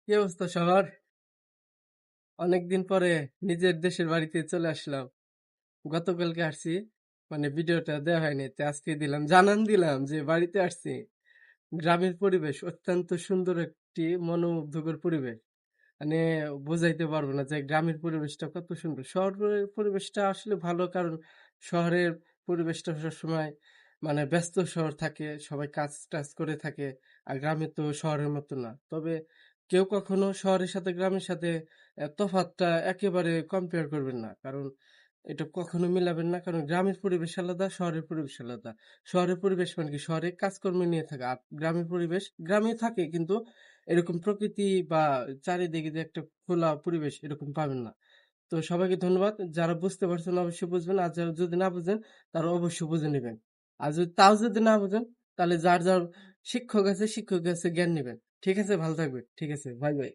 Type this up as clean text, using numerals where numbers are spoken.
কি অবস্থা সবার? অনেকদিন পরে নিজের দেশের বাড়িতে চলে আসলাম। গতকালকে আসছি, মানে ভিডিওটা দেওয়া হয়নি, তো আজকে দিলাম, জানান দিলাম যে বাড়িতে আসছি। গ্রামের পরিবেশ অত্যন্ত সুন্দর, একটি মনোমুগ্ধকর পরিবেশ। মানে বোঝাইতে পারবো না যে গ্রামের পরিবেশটা কত সুন্দর। শহরের পরিবেশটা আসলে ভালো, কারণ শহরের পরিবেশটা সবসময় মানে ব্যস্ত শহর থাকে, সবাই কাজ টাজ করে থাকে। আর গ্রামে তো শহরের মতো না। তবে কেউ কখনো শহরের সাথে গ্রামের সাথে তফাৎটা একেবারে কম্পেয়ার করবেন না, কারণ এটা কখনো মিলাবেন না, কারণ গ্রামের পরিবেশ আলাদা, শহরের পরিবেশ আলাদা। শহরের পরিবেশ মানে কি, শহরে কাজকর্ম নিয়ে থাকে, আর গ্রামের পরিবেশ গ্রামে থাকে, কিন্তু এরকম প্রকৃতি বা চারিদিকে যে একটা খোলা পরিবেশ এরকম পাবেন না। তো সবাইকে ধন্যবাদ, যারা বুঝতে পারছেন অবশ্যই বুঝবেন, আর যারা যদি না বুঝেন তারা অবশ্যই বুঝে নেবেন। আর যদি তাও যদি না বুঝেন, তাহলে যার যার শিক্ষক আছে শিক্ষকের কাছে জ্ঞান নেবেন। ঠিক আছে, ভালো থাকবেন। ঠিক আছে, বাই বাই।